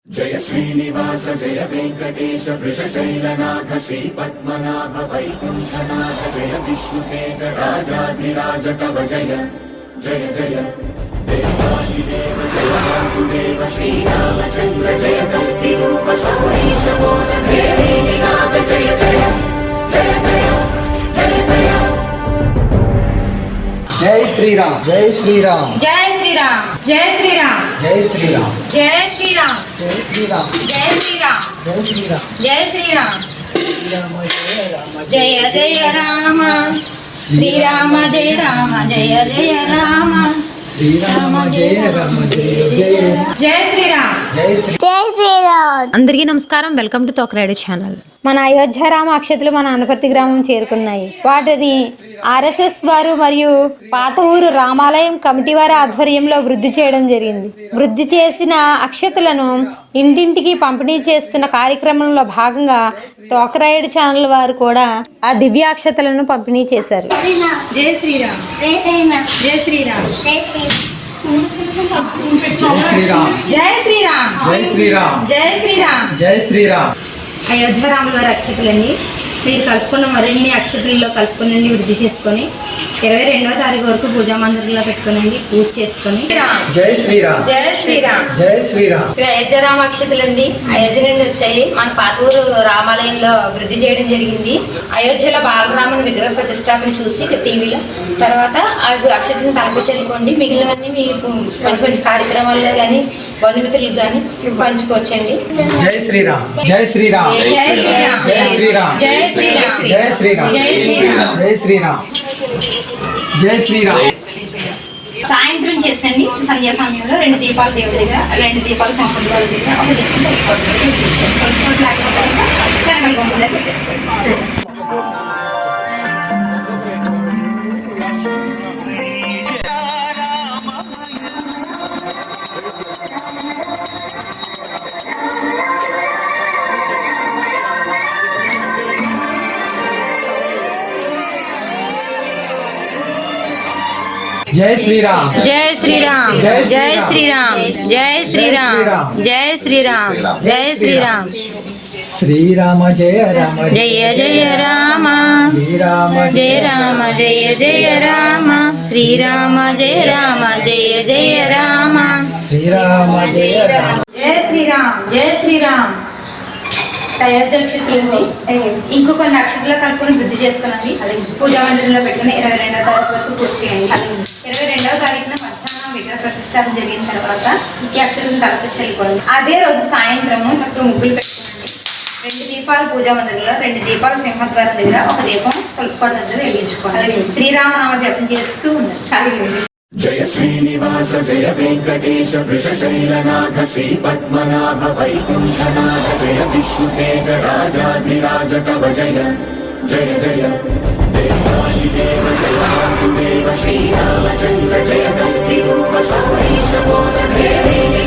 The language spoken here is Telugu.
जय श्रीनिवास जय वेंकटेश वृषशैलनाथ श्रीपद्मनाभ वैकुंठनाथ जय विष्णुतेज राजाधिराज तव जय जय जय देवादिदेव जय वासुदेव श्रीरामचंद्र जय कल्किरूप शौरीश मोदभेदीनाथ जय जय जय जय जय जय जय श्री राम जय श्री राम जय श्री राम जय श्री राम जय श्री राम जय श्री राम जय श्री राम जय श्री राम जय श्री राम जय श्री राम जय जय राम श्री राम जय राम जय जय राम श्री राम जय राम जय जय जय श्री राम जय श्री అందరికీ నమస్కారం. Welcome to Thokarayudu channel. మన అయోధ్య రామ అక్షతలు మన అనపర్తి గ్రామం చేరుకున్నాయి. వాటిని ఆర్ఎస్ఎస్ వారు మరియు పాత ఊరు రామాలయం కమిటీ వారి ఆధ్వర్యంలో వృద్ధి చేయడం జరిగింది. వృద్ధి చేసిన అక్షతలను ఇంటింటికి పంపిణీ చేస్తున్న కార్యక్రమంలో భాగంగా తోకరాయుడు ఛానల్ వారు కూడా ఆ దివ్య అక్షతలను పంపిణీ చేశారు. జై శ్రీరామ్ జై శ్రీరామ్ జై శ్రీరామ్ जय श्री राम జై శ్రీరామ్ जय श्री राम జై శ్రీరామ్ जय श्री राम అయోధ్య రాముల గారి అక్షతలండి. మీరు కలుపుకున్న మరిన్ని అక్షతల్లో కలుపుకునండి, వృద్ధి చేసుకొని 22వ తారీఖు వరకు పూజా మందిరంలో పెట్టుకునండి, పూజ చేసుకొని जय श्री राम జై శ్రీరామ్ जय श्री राम ఇది అయోధ్య రామ అక్షతలండి. అయోధ్య నుండి వచ్చాయి. మన పాతూరు రామాలయంలో వృద్ధి చేయడం జరిగింది. అయోధ్యలో బాలరాముని విగ్రహ ప్రతిష్టాపన చూసి టీవీలో తర్వాత ఆ అక్షతను తలకు చెల్లుకోండి. మిగిలినవన్నీ మీకు మంచి మంచి కార్యక్రమాల్లో కానీ బంధుమిత్రులకు కానీ పంచుకోవచ్చండి. जय श्री राम जय श्री राम जय श्री राम जय श्री राम जय श्री राम जय श्री राम जय श्री राम जय श्री राम जय श्री राम సాయంత్రం చేసండి. సంధ్యా సమయంలో 2 దీపాలు దేవుడి దగ్గర, 2 దీపాలు సంపద గారి దగ్గర, ఒక దీపం తెలుసుకోవడం లేకపోతే కర్మల గొంతుల దగ్గర పెట్టేసుకోండి. जय श्री राम జై శ్రీరామ్ జై శ్రీరామ్ జై శ్రీరామ్ జై శ్రీరామ్ జై శ్రీరామ్ श्री राम जय राम జయ జయ రామ श्री राम జయ రామ జయ జయ రామ శ్రీరామ జయ రామ జయ జయ రామ श्री राम जय राम జై శ్రీరామ్ జై శ్రీరామ్. అయోధ్య నక్షత్రాలు ఇంకో కొన్ని నక్షత్రాలు కలుపుకొని వృద్ధి చేసుకోనండి. పూజా మందిరంలో పెట్టుకుని 22వ తారీఖు వరకు పూజ చేయండి. 22వ తారీఖున మధ్యాహ్నం విగ్రహ ప్రతిష్టాపన జరిగిన తర్వాత ఈ అక్షరం తలకు చెల్లుకోండి. అదే రోజు సాయంత్రము చక్కగా ముగ్గులు పెట్టుకోండి. 2 దీపాలు పూజా మందిరంలో, 2 దీపాలు సింహద్వారం దగ్గర, ఒక దీపం తులసికోట దగ్గర వెలిగించుకోండి. శ్రీరామనామ జపం చేస్తూ ఉండండి. जय श्रीनिवास जय वेंकटेश वृषशैलनाथ श्रीपद्मनाभ वैकुंठनाथ जय विष्णुतेज राजाधिराज तव जय जय जय देवादिदेव जय वासुदेव श्रीरामचंद्र जय कल्किरूप शौरीश मोदभेदीनाथ